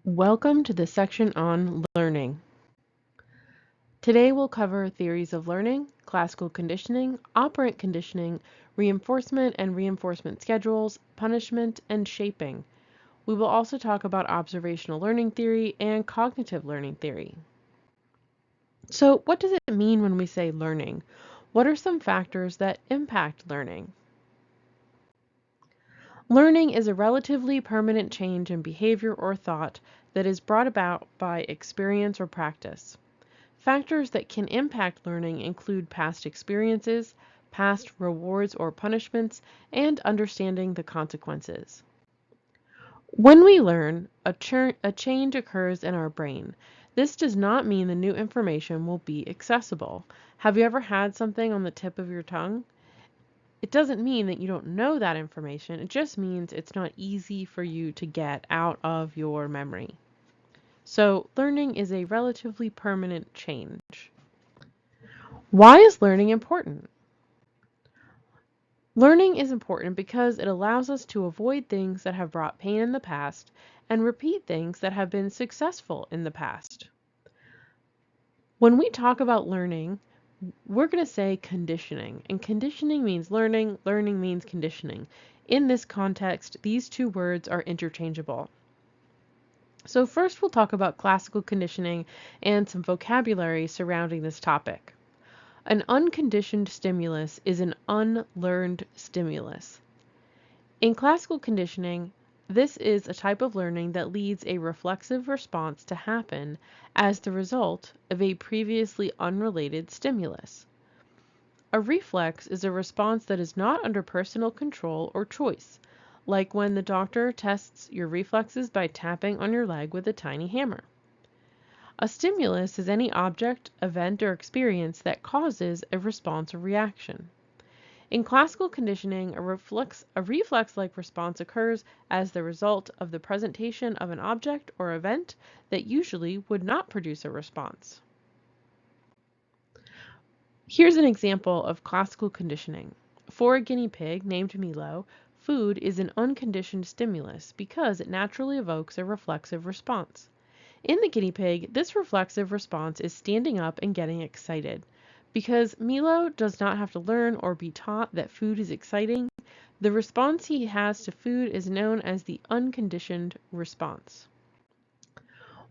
Welcome to the section on learning. Today we'll cover theories of learning, classical conditioning, operant conditioning, reinforcement and reinforcement schedules, punishment, and shaping. We will also talk about observational learning theory and cognitive learning theory. So, what does it mean when we say learning? What are some factors that impact learning? Learning is a relatively permanent change in behavior or thought that is brought about by experience or practice. Factors that can impact learning include past experiences, past rewards or punishments, and understanding the consequences. When we learn, a change occurs in our brain. This does not mean the new information will be accessible. Have you ever had something on the tip of your tongue? It doesn't mean that you don't know that information. It just means it's not easy for you to get out of your memory. So learning is a relatively permanent change. Why is learning important? Learning is important because it allows us to avoid things that have brought pain in the past and repeat things that have been successful in the past. When we talk about learning, we're going to say conditioning, and conditioning means learning, learning means conditioning. In this context, these two words are interchangeable. So first we'll talk about classical conditioning and some vocabulary surrounding this topic. An unconditioned stimulus is an unlearned stimulus. In classical conditioning, this is a type of learning that leads a reflexive response to happen as the result of a previously unrelated stimulus. A reflex is a response that is not under personal control or choice, like when the doctor tests your reflexes by tapping on your leg with a tiny hammer. A stimulus is any object, event, or experience that causes a response or reaction. In classical conditioning, a reflex-like response occurs as the result of the presentation of an object or event that usually would not produce a response. Here's an example of classical conditioning. For a guinea pig named Milo, food is an unconditioned stimulus because it naturally evokes a reflexive response. In the guinea pig, this reflexive response is standing up and getting excited. Because Milo does not have to learn or be taught that food is exciting, the response he has to food is known as the unconditioned response.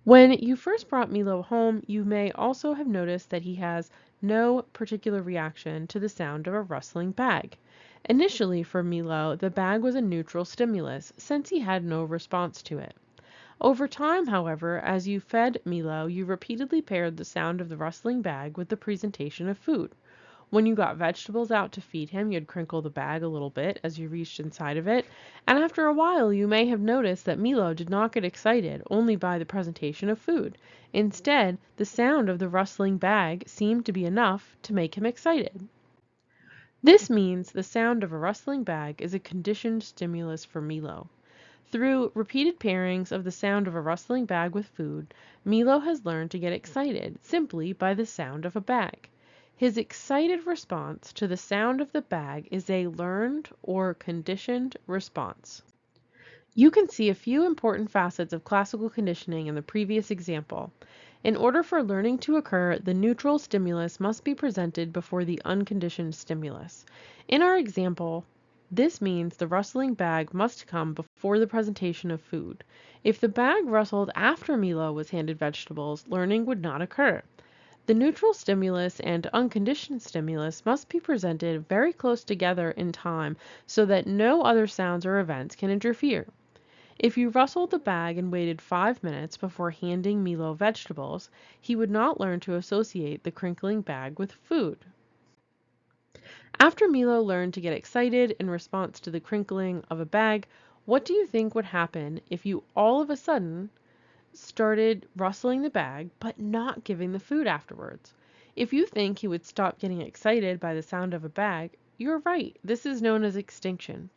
When you first brought Milo home, you may also have noticed that he has no particular reaction to the sound of a rustling bag. Initially for Milo, the bag was a neutral stimulus since he had no response to it. Over time, however, as you fed Milo, you repeatedly paired the sound of the rustling bag with the presentation of food. When you got vegetables out to feed him, you'd crinkle the bag a little bit as you reached inside of it, and after a while you may have noticed that Milo did not get excited only by the presentation of food. Instead, the sound of the rustling bag seemed to be enough to make him excited. This means the sound of a rustling bag is a conditioned stimulus for Milo. Through repeated pairings of the sound of a rustling bag with food, Milo has learned to get excited simply by the sound of a bag. His excited response to the sound of the bag is a learned or conditioned response. You can see a few important facets of classical conditioning in the previous example. In order for learning to occur, the neutral stimulus must be presented before the unconditioned stimulus. In our example, this means the rustling bag must come before the presentation of food. If the bag rustled after Milo was handed vegetables, learning would not occur. The neutral stimulus and unconditioned stimulus must be presented very close together in time so that no other sounds or events can interfere. If you rustled the bag and waited 5 minutes before handing Milo vegetables, he would not learn to associate the crinkling bag with food. After Milo learned to get excited in response to the crinkling of a bag, what do you think would happen if you all of a sudden started rustling the bag but not giving the food afterwards? If you think he would stop getting excited by the sound of a bag, you're right. This is known as extinction.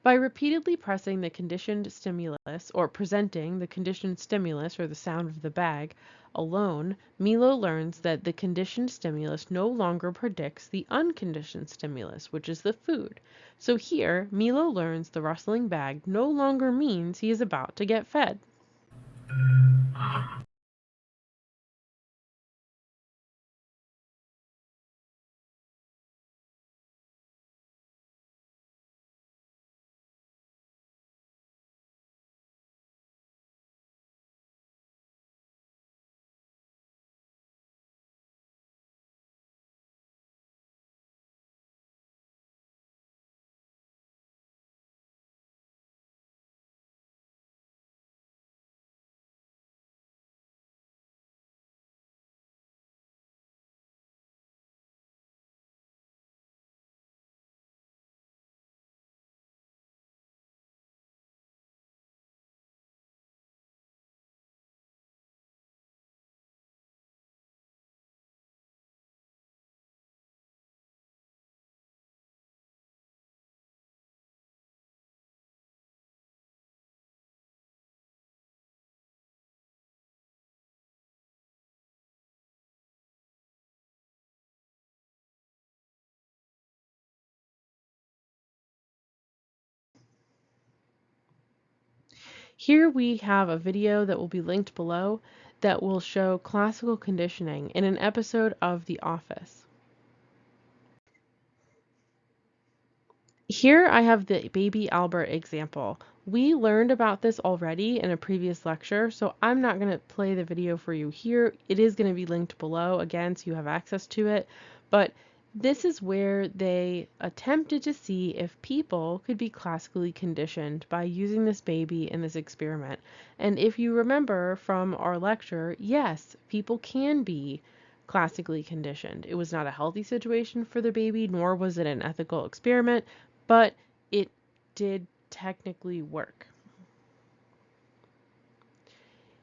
By repeatedly pressing the conditioned stimulus or presenting the conditioned stimulus or the sound of the bag alone, Milo learns that the conditioned stimulus no longer predicts the unconditioned stimulus, which is the food. So here, Milo learns the rustling bag no longer means he is about to get fed. Here we have a video that will be linked below that will show classical conditioning in an episode of The Office. Here I have the baby Albert example. We learned about this already in a previous lecture, so I'm not going to play the video for you here. It is going to be linked below again, so you have access to it. But this is where they attempted to see if people could be classically conditioned by using this baby in this experiment. And if you remember from our lecture, yes, people can be classically conditioned. It was not a healthy situation for the baby, nor was it an ethical experiment, but it did technically work.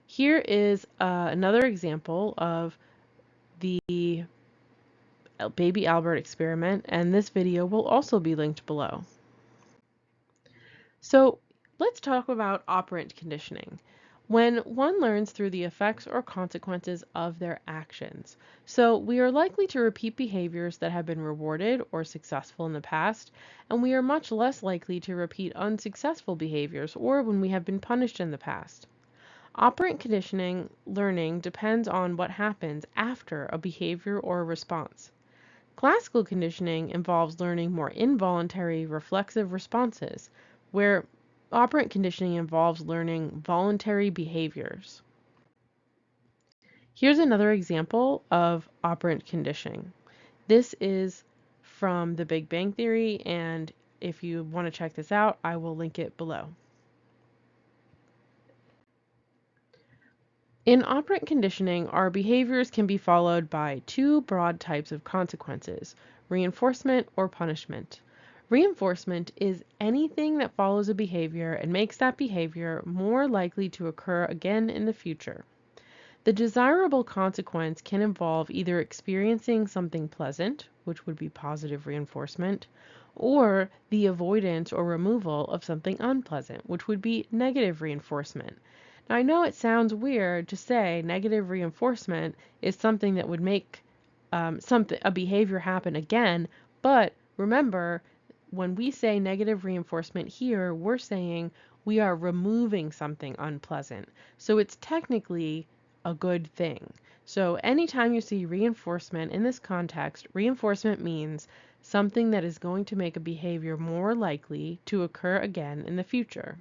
Here is another example of the baby Albert experiment, and this video will also be linked below. So let's talk about operant conditioning. When one learns through the effects or consequences of their actions. So we are likely to repeat behaviors that have been rewarded or successful in the past, and we are much less likely to repeat unsuccessful behaviors or when we have been punished in the past. Operant conditioning learning depends on what happens after a behavior or a response. Classical conditioning involves learning more involuntary, reflexive responses, where operant conditioning involves learning voluntary behaviors. Here's another example of operant conditioning. This is from The Big Bang Theory, and if you want to check this out, I will link it below. In operant conditioning, our behaviors can be followed by two broad types of consequences, reinforcement or punishment. Reinforcement is anything that follows a behavior and makes that behavior more likely to occur again in the future. The desirable consequence can involve either experiencing something pleasant, which would be positive reinforcement, or the avoidance or removal of something unpleasant, which would be negative reinforcement. Now, I know it sounds weird to say negative reinforcement is something that would make a behavior happen again, but remember, when we say negative reinforcement here, we're saying we are removing something unpleasant. So it's technically a good thing. So anytime you see reinforcement in this context, reinforcement means something that is going to make a behavior more likely to occur again in the future.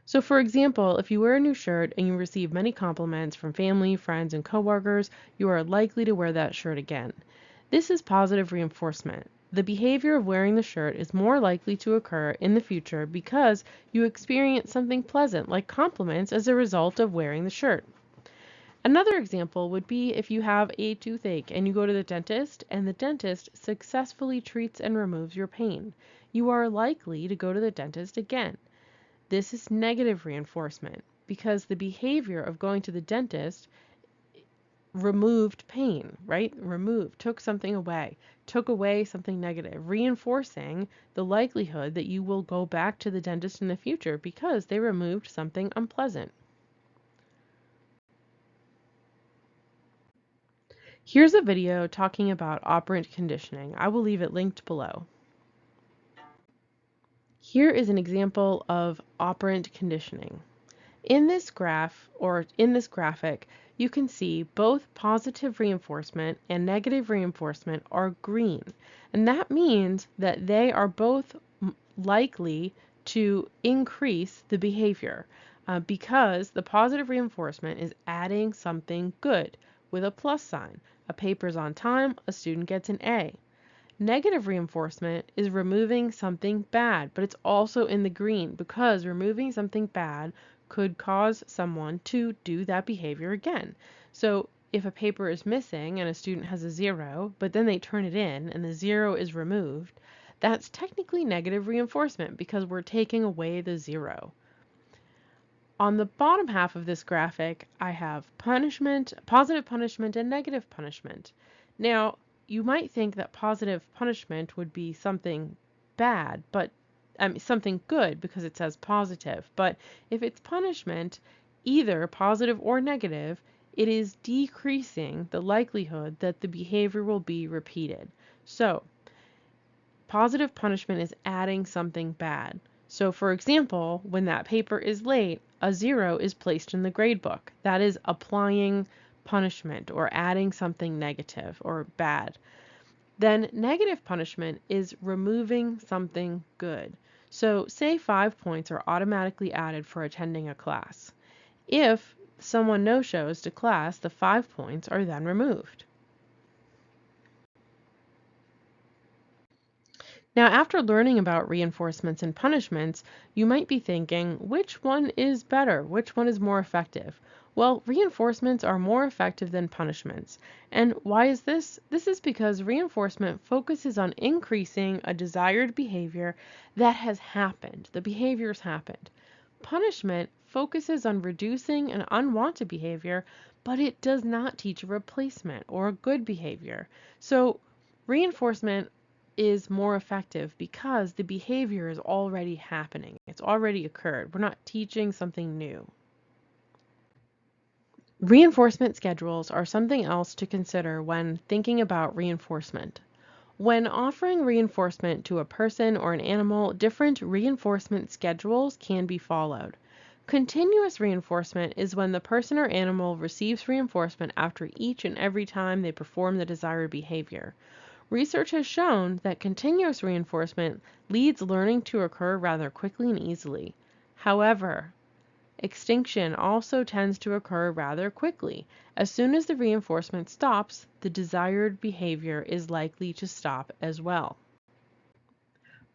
So for example, if you wear a new shirt and you receive many compliments from family, friends, and coworkers, you are likely to wear that shirt again. This is positive reinforcement. The behavior of wearing the shirt is more likely to occur in the future because you experience something pleasant like compliments as a result of wearing the shirt. Another example would be if you have a toothache and you go to the dentist and the dentist successfully treats and removes your pain. You are likely to go to the dentist again. This is negative reinforcement because the behavior of going to the dentist removed pain, right? Took something away, took away something negative, reinforcing the likelihood that you will go back to the dentist in the future because they removed something unpleasant. Here's a video talking about operant conditioning. I will leave it linked below. Here is an example of operant conditioning. In this graphic, you can see both positive reinforcement and negative reinforcement are green. And that means that they are both likely to increase the behavior because the positive reinforcement is adding something good with a plus sign. A paper's on time, a student gets an A. Negative reinforcement is removing something bad, but it's also in the green because removing something bad could cause someone to do that behavior again. So if a paper is missing and a student has a 0, but then they turn it in and the 0 is removed, that's technically negative reinforcement because we're taking away the 0. On the bottom half of this graphic, I have punishment, positive punishment, and negative punishment. Now, you might think that positive punishment would be something bad, but something good because it says positive. But if it's punishment, either positive or negative, it is decreasing the likelihood that the behavior will be repeated. So, positive punishment is adding something bad. So for example, when that paper is late, a 0 is placed in the gradebook. That is applying punishment or adding something negative or bad. Then negative punishment is removing something good. So say 5 points are automatically added for attending a class. If someone no-shows to class, the 5 points are then removed. Now, after learning about reinforcements and punishments, you might be thinking, which one is better? Which one is more effective? Well, reinforcements are more effective than punishments. And why is this? This is because reinforcement focuses on increasing a desired behavior that has happened. The behavior's happened. Punishment focuses on reducing an unwanted behavior, but it does not teach a replacement or a good behavior. So reinforcement is more effective because the behavior is already happening. It's already occurred. We're not teaching something new. Reinforcement schedules are something else to consider when thinking about reinforcement. When offering reinforcement to a person or an animal, different reinforcement schedules can be followed. Continuous reinforcement is when the person or animal receives reinforcement after each and every time they perform the desired behavior. Research has shown that continuous reinforcement leads learning to occur rather quickly and easily. However, extinction also tends to occur rather quickly. As soon as the reinforcement stops, the desired behavior is likely to stop as well.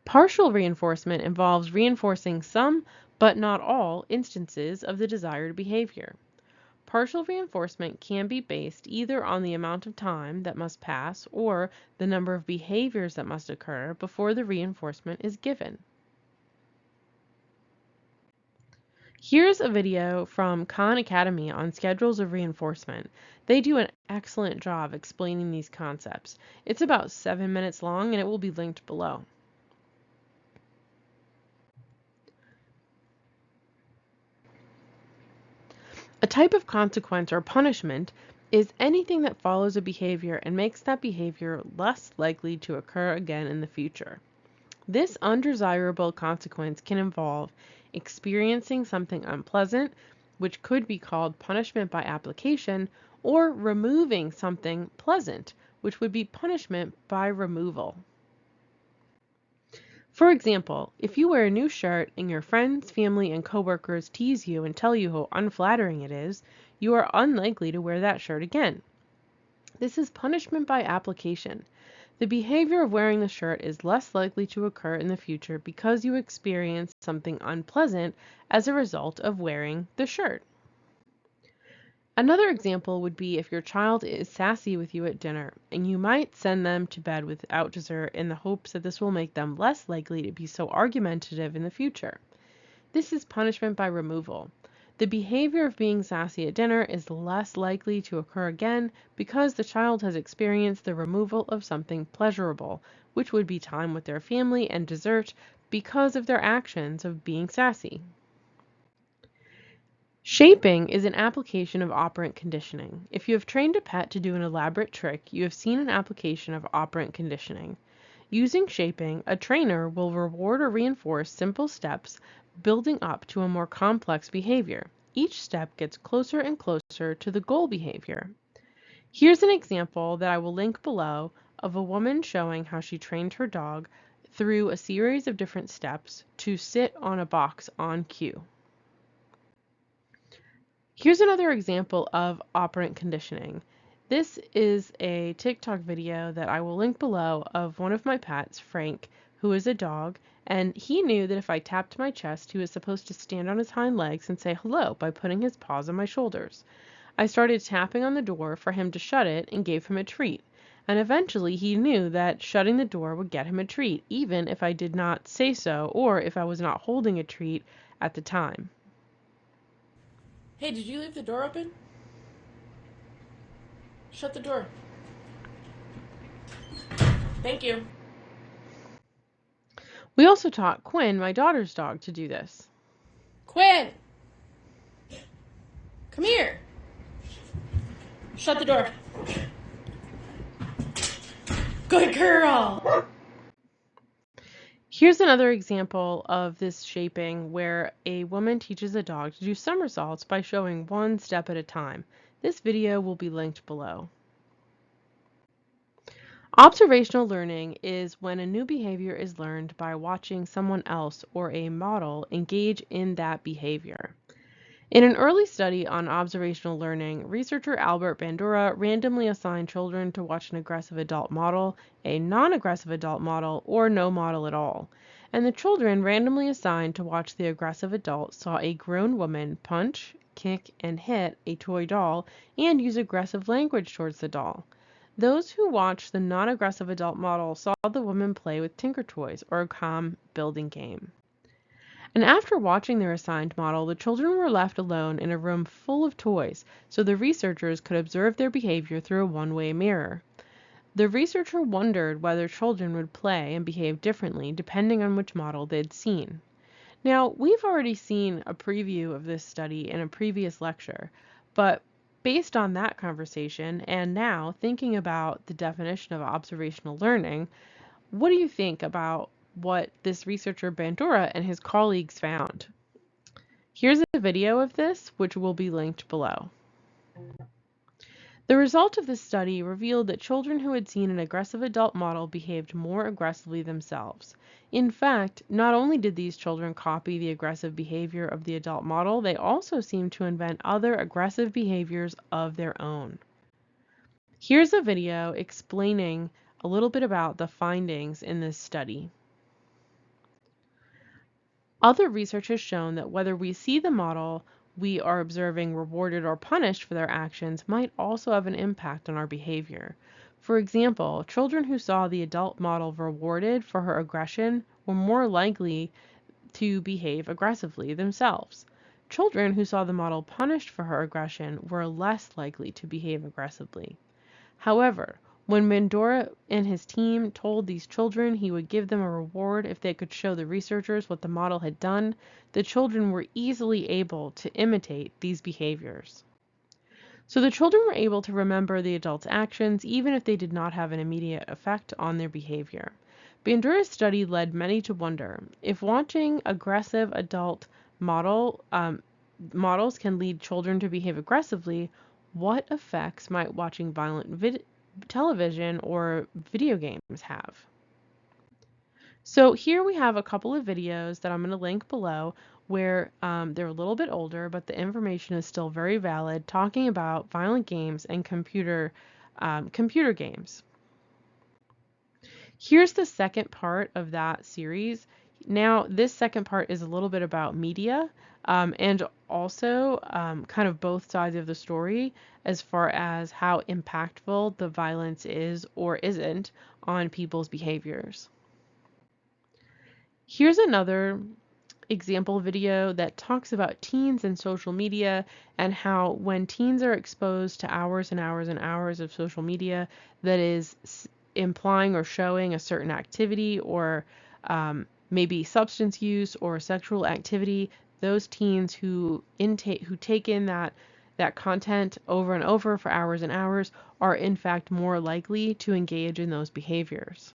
Partial reinforcement involves reinforcing some, but not all, instances of the desired behavior. Partial reinforcement can be based either on the amount of time that must pass or the number of behaviors that must occur before the reinforcement is given. Here's a video from Khan Academy on schedules of reinforcement. They do an excellent job explaining these concepts. It's about 7 minutes long and it will be linked below. A type of consequence or punishment is anything that follows a behavior and makes that behavior less likely to occur again in the future. This undesirable consequence can involve experiencing something unpleasant, which could be called punishment by application, or removing something pleasant, which would be punishment by removal. For example, if you wear a new shirt and your friends, family, and coworkers tease you and tell you how unflattering it is, you are unlikely to wear that shirt again. This is punishment by application. The behavior of wearing the shirt is less likely to occur in the future because you experienced something unpleasant as a result of wearing the shirt. Another example would be if your child is sassy with you at dinner, and you might send them to bed without dessert in the hopes that this will make them less likely to be so argumentative in the future. This is punishment by removal. The behavior of being sassy at dinner is less likely to occur again because the child has experienced the removal of something pleasurable, which would be time with their family and dessert because of their actions of being sassy. Shaping is an application of operant conditioning. If you have trained a pet to do an elaborate trick, you have seen an application of operant conditioning. Using shaping, a trainer will reward or reinforce simple steps building up to a more complex behavior. each step gets closer and closer to the goal behavior. Here's an example that I will link below of a woman showing how she trained her dog through a series of different steps to sit on a box on cue. Here's another example of operant conditioning. This is a TikTok video that I will link below of one of my pets, Frank, who is a dog, and he knew that if I tapped my chest, he was supposed to stand on his hind legs and say hello by putting his paws on my shoulders. I started tapping on the door for him to shut it and gave him a treat, and eventually he knew that shutting the door would get him a treat, even if I did not say so or if I was not holding a treat at the time. Hey, did you leave the door open? Shut the door. Thank you. We also taught Quinn, my daughter's dog, to do this. Quinn! Come here. Shut the door. Good girl! Here's another example of this shaping where a woman teaches a dog to do somersaults by showing one step at a time. This video will be linked below. Observational learning is when a new behavior is learned by watching someone else or a model engage in that behavior. In an early study on observational learning, researcher Albert Bandura randomly assigned children to watch an aggressive adult model, a non-aggressive adult model, or no model at all. And the children randomly assigned to watch the aggressive adult saw a grown woman punch, kick, and hit a toy doll and use aggressive language towards the doll. Those who watched the non-aggressive adult model saw the woman play with Tinker Toys or a calm building game. And after watching their assigned model, the children were left alone in a room full of toys, so the researchers could observe their behavior through a one-way mirror. The researcher wondered whether children would play and behave differently depending on which model they'd seen. Now, we've already seen a preview of this study in a previous lecture, but based on that conversation and now thinking about the definition of observational learning, what do you think about what this researcher Bandura and his colleagues found? Here's a video of this, which will be linked below. The result of this study revealed that children who had seen an aggressive adult model behaved more aggressively themselves. In fact, not only did these children copy the aggressive behavior of the adult model, they also seemed to invent other aggressive behaviors of their own. Here's a video explaining a little bit about the findings in this study. Other research has shown that whether we see the model we are observing rewarded or punished for their actions might also have an impact on our behavior. For example, children who saw the adult model rewarded for her aggression were more likely to behave aggressively themselves. Children who saw the model punished for her aggression were less likely to behave aggressively. However, when Bandura and his team told these children he would give them a reward if they could show the researchers what the model had done, the children were easily able to imitate these behaviors. So the children were able to remember the adult's actions even if they did not have an immediate effect on their behavior. Bandura's study led many to wonder if watching aggressive adult models can lead children to behave aggressively, what effects might watching violent television or video games have? So here we have a couple of videos that I'm going to link below where they're a little bit older, but the information is still very valid, talking about violent games and computer games. Here's the second part of that series. Now, this second part is a little bit about media and also kind of both sides of the story as far as how impactful the violence is or isn't on people's behaviors. Here's another example video that talks about teens and social media and how when teens are exposed to hours and hours and hours of social media that is implying or showing a certain activity or maybe substance use or sexual activity, those teens who take in that content over and over for hours and hours are in fact more likely to engage in those behaviors.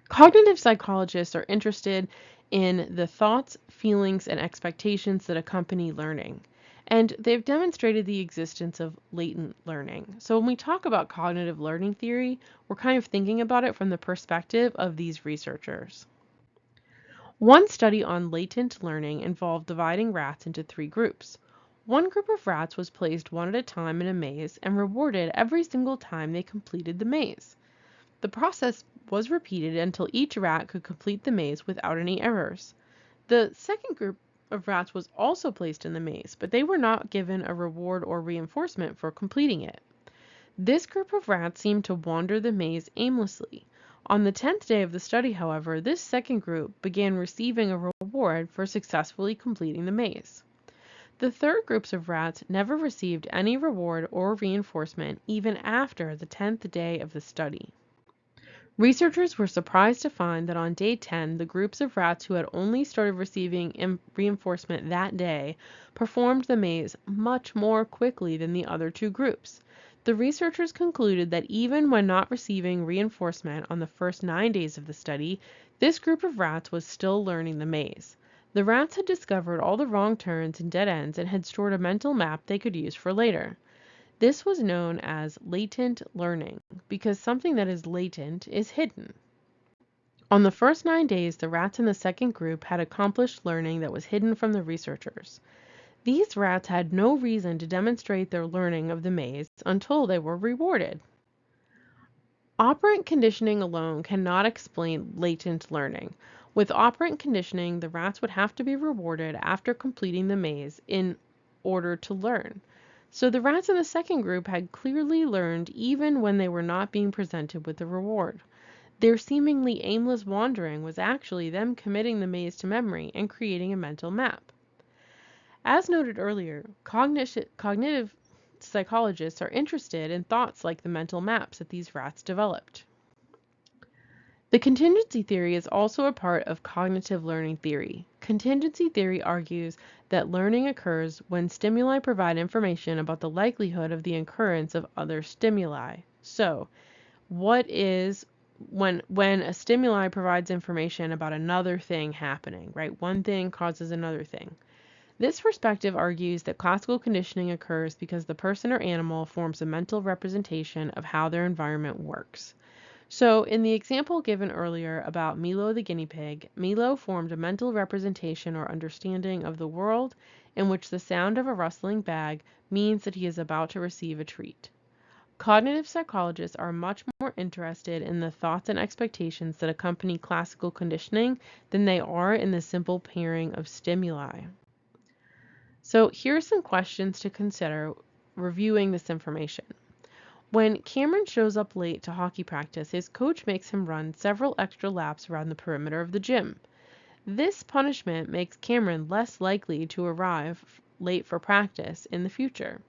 Cognitive psychologists are interested in the thoughts, feelings, and expectations that accompany learning. And they've demonstrated the existence of latent learning. So when we talk about cognitive learning theory, we're kind of thinking about it from the perspective of these researchers. One study on latent learning involved dividing rats into 3 groups. One group of rats was placed one at a time in a maze and rewarded every single time they completed the maze. The process was repeated until each rat could complete the maze without any errors. The second group of rats was also placed in the maze, but they were not given a reward or reinforcement for completing it. This group of rats seemed to wander the maze aimlessly. On the 10th day of the study, however, this second group began receiving a reward for successfully completing the maze. The third groups of rats never received any reward or reinforcement even after the 10th day of the study. Researchers were surprised to find that on day 10, the groups of rats who had only started receiving reinforcement that day performed the maze much more quickly than the other 2 groups. The researchers concluded that even when not receiving reinforcement on the first 9 days of the study, this group of rats was still learning the maze. The rats had discovered all the wrong turns and dead ends and had stored a mental map they could use for later. This was known as latent learning because something that is latent is hidden. On the first 9 days, the rats in the second group had accomplished learning that was hidden from the researchers. These rats had no reason to demonstrate their learning of the maze until they were rewarded. Operant conditioning alone cannot explain latent learning. With operant conditioning, the rats would have to be rewarded after completing the maze in order to learn. So the rats in the second group had clearly learned even when they were not being presented with a reward. Their seemingly aimless wandering was actually them committing the maze to memory and creating a mental map. As noted earlier, cognitive psychologists are interested in thoughts like the mental maps that these rats developed. The contingency theory is also a part of cognitive learning theory. Contingency theory argues that learning occurs when stimuli provide information about the likelihood of the occurrence of other stimuli. So, what is when a stimuli provides information about another thing happening, right? One thing causes another thing. This perspective argues that classical conditioning occurs because the person or animal forms a mental representation of how their environment works. So, in the example given earlier about Milo the guinea pig, Milo formed a mental representation or understanding of the world in which the sound of a rustling bag means that he is about to receive a treat. Cognitive psychologists are much more interested in the thoughts and expectations that accompany classical conditioning than they are in the simple pairing of stimuli. So, here are some questions to consider reviewing this information. When Cameron shows up late to hockey practice, his coach makes him run several extra laps around the perimeter of the gym. This punishment makes Cameron less likely to arrive late for practice in the future.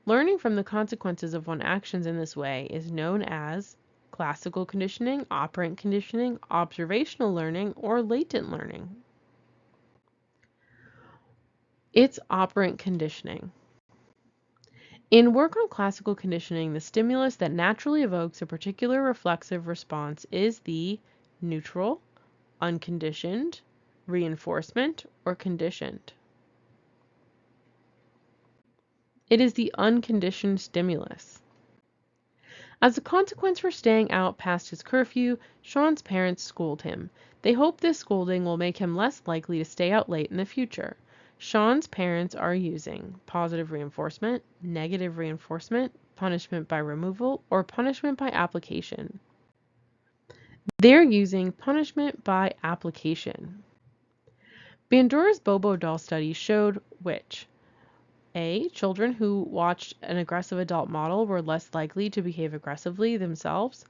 Learning from the consequences of one's actions in this way is known as classical conditioning, operant conditioning, observational learning, or latent learning. It's operant conditioning. In work on classical conditioning, the stimulus that naturally evokes a particular reflexive response is the neutral, unconditioned, reinforcement, or conditioned. It is the unconditioned stimulus. As a consequence for staying out past his curfew, Sean's parents scold him. They hope this scolding will make him less likely to stay out late in the future. Sean's parents are using positive reinforcement, negative reinforcement, punishment by removal, or punishment by application. They're using punishment by application. Bandura's Bobo doll study showed which: A. Children who watched an aggressive adult model were less likely to behave aggressively themselves.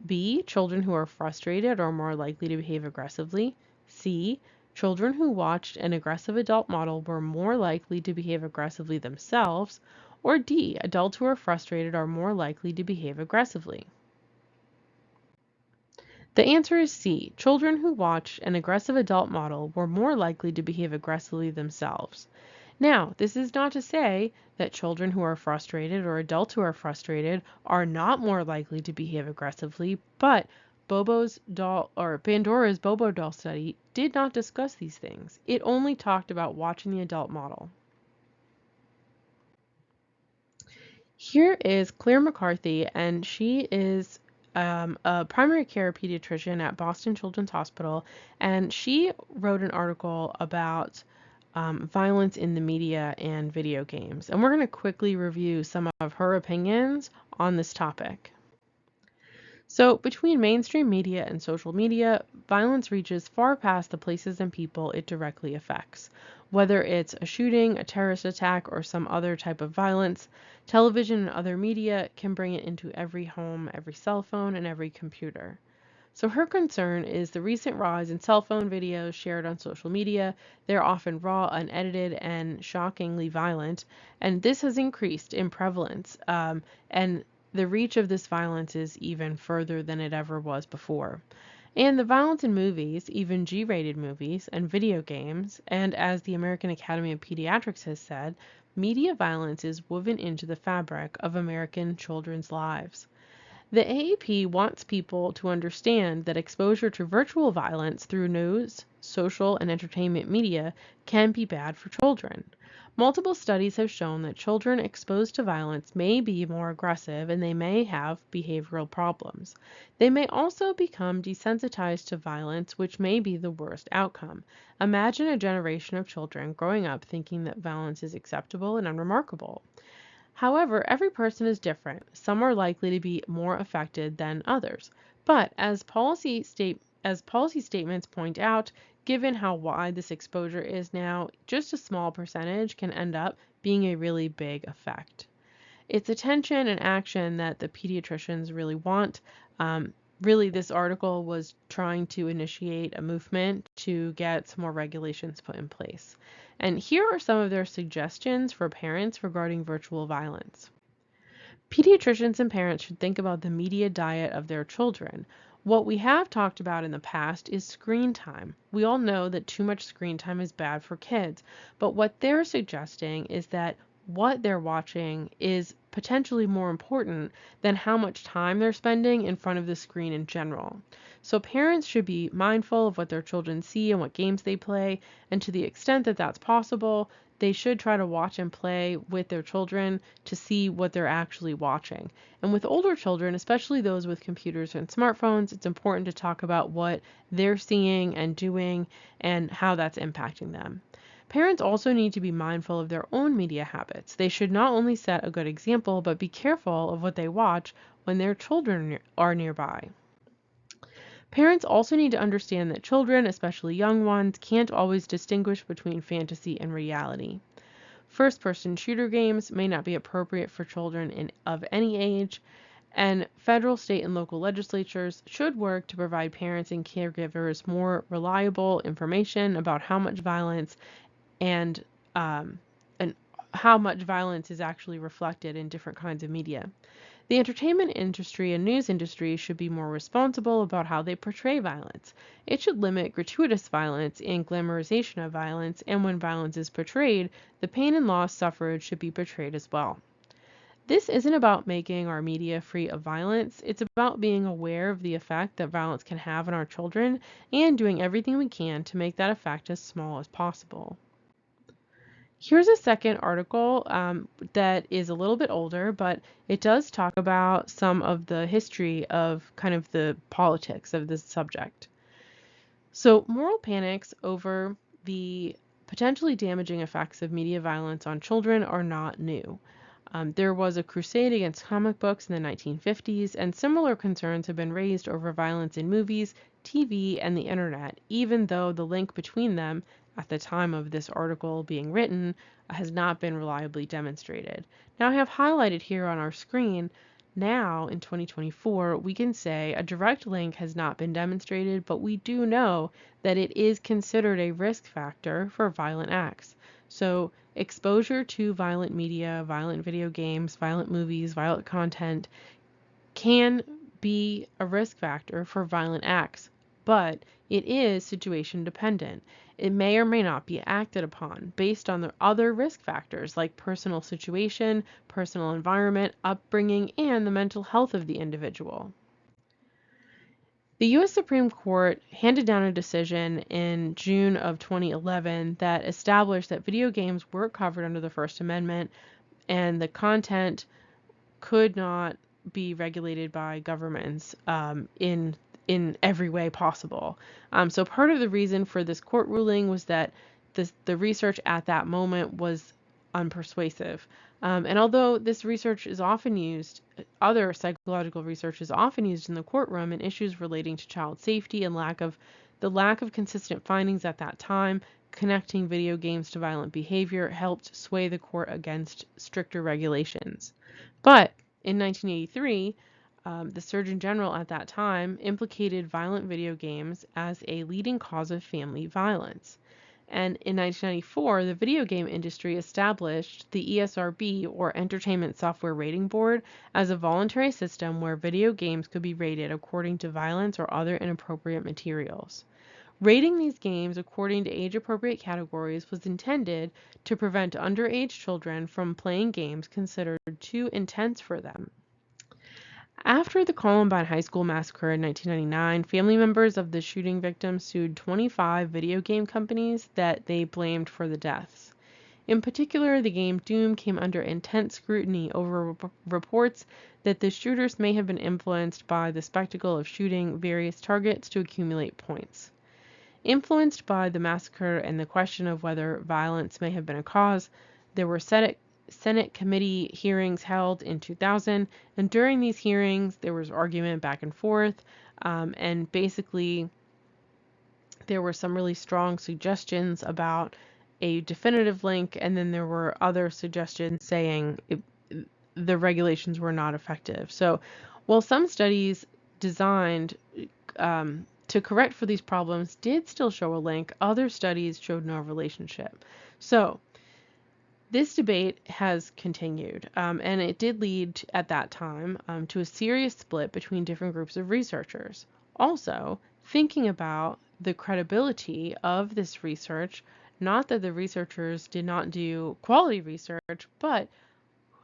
B. Children who are frustrated are more likely to behave aggressively. C. Children who watched an aggressive adult model were more likely to behave aggressively themselves. Or D. Adults who are frustrated are more likely to behave aggressively. The answer is C. Children who watched an aggressive adult model were more likely to behave aggressively themselves. Now, this is not to say that children who are frustrated or adults who are frustrated are not more likely to behave aggressively, but Pandora's Bobo doll study did not discuss these things. It only talked about watching the adult model. Here is Claire McCarthy, and she is a primary care pediatrician at Boston Children's Hospital, and she wrote an article about violence in the media and video games. And we're going to quickly review some of her opinions on this topic. So, between mainstream media and social media, violence reaches far past the places and people it directly affects. Whether it's a shooting, a terrorist attack, or some other type of violence, television and other media can bring it into every home, every cell phone, and every computer. So her concern is the recent rise in cell phone videos shared on social media. They're often raw, unedited, and shockingly violent, and this has increased in prevalence. And the reach of this violence is even further than it ever was before. And the violence in movies, even G-rated movies, and video games, and as the American Academy of Pediatrics has said, media violence is woven into the fabric of American children's lives. The AAP wants people to understand that exposure to virtual violence through news, social, and entertainment media can be bad for children. Multiple studies have shown that children exposed to violence may be more aggressive and they may have behavioral problems. They may also become desensitized to violence, which may be the worst outcome. Imagine a generation of children growing up thinking that violence is acceptable and unremarkable. However, every person is different. Some are likely to be more affected than others. But as policy statements point out, given how wide this exposure is now, just a small percentage can end up being a really big effect. It's attention and action that the pediatricians really want. Really, this article was trying to initiate a movement to get some more regulations put in place. And here are some of their suggestions for parents regarding virtual violence. Pediatricians and parents should think about the media diet of their children. What we have talked about in the past is screen time. We all know that too much screen time is bad for kids, but what they're suggesting is that what they're watching is potentially more important than how much time they're spending in front of the screen in general. So parents should be mindful of what their children see and what games they play, and to the extent that that's possible, they should try to watch and play with their children to see what they're actually watching. And with older children, especially those with computers and smartphones, it's important to talk about what they're seeing and doing and how that's impacting them. Parents also need to be mindful of their own media habits. They should not only set a good example, but be careful of what they watch when their children are nearby. Parents also need to understand that children, especially young ones, can't always distinguish between fantasy and reality. First-person shooter games may not be appropriate for children of any age, and federal, state, and local legislatures should work to provide parents and caregivers more reliable information about how much violence and um, and how much violence is actually reflected in different kinds of media. The entertainment industry and news industry should be more responsible about how they portray violence. It should limit gratuitous violence and glamorization of violence, and when violence is portrayed, the pain and loss suffered should be portrayed as well. This isn't about making our media free of violence. It's about being aware of the effect that violence can have on our children and doing everything we can to make that effect as small as possible. Here's a second article that is a little bit older, but it does talk about some of the history of kind of the politics of this subject. So, moral panics over the potentially damaging effects of media violence on children are not new. There was a crusade against comic books in the 1950s, and similar concerns have been raised over violence in movies, TV, and the internet, even though the link between them at the time of this article being written has not been reliably demonstrated. Now I have highlighted here on our screen, now in 2024, we can say a direct link has not been demonstrated, but we do know that it is considered a risk factor for violent acts. So exposure to violent media, violent video games, violent movies, violent content can be a risk factor for violent acts, but it is situation dependent. It may or may not be acted upon based on the other risk factors like personal situation, personal environment, upbringing, and the mental health of the individual. The U.S. Supreme Court handed down a decision in June of 2011 that established that video games were covered under the First Amendment and the content could not be regulated by governments in every way possible. So part of the reason for this court ruling was that the research at that moment was unpersuasive. And although this research is often used, other psychological research is often used in the courtroom in issues relating to child safety and the lack of consistent findings at that time, connecting video games to violent behavior helped sway the court against stricter regulations. But in 1983, the Surgeon General at that time implicated violent video games as a leading cause of family violence. And in 1994, the video game industry established the ESRB, or Entertainment Software Rating Board, as a voluntary system where video games could be rated according to violence or other inappropriate materials. Rating these games according to age-appropriate categories was intended to prevent underage children from playing games considered too intense for them. After the Columbine High School massacre in 1999, family members of the shooting victims sued 25 video game companies that they blamed for the deaths. In particular, the game Doom came under intense scrutiny over reports that the shooters may have been influenced by the spectacle of shooting various targets to accumulate points. Influenced by the massacre and the question of whether violence may have been a cause, there were Senate committee hearings held in 2000, and during these hearings there was argument back and forth, and basically there were some really strong suggestions about a definitive link, and then there were other suggestions saying the regulations were not effective. So while some studies designed to correct for these problems did still show a link, other studies showed no relationship. So this debate has continued, and it did lead at that time to a serious split between different groups of researchers. Also, thinking about the credibility of this research, not that the researchers did not do quality research, but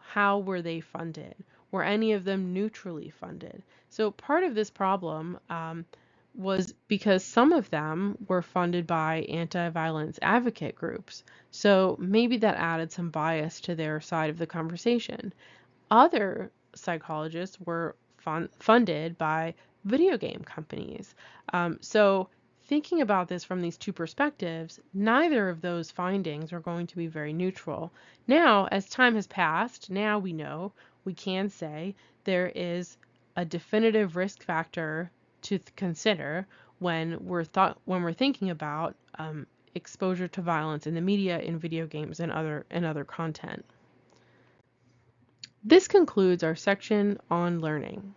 how were they funded? Were any of them neutrally funded? So part of this problem was because some of them were funded by anti-violence advocate groups. So maybe that added some bias to their side of the conversation. Other psychologists were funded by video game companies. So thinking about this from these two perspectives, neither of those findings are going to be very neutral. Now, as time has passed, now we can say there is a definitive risk factor to consider when we're thinking about exposure to violence in the media, in video games, and other content. This concludes our section on learning.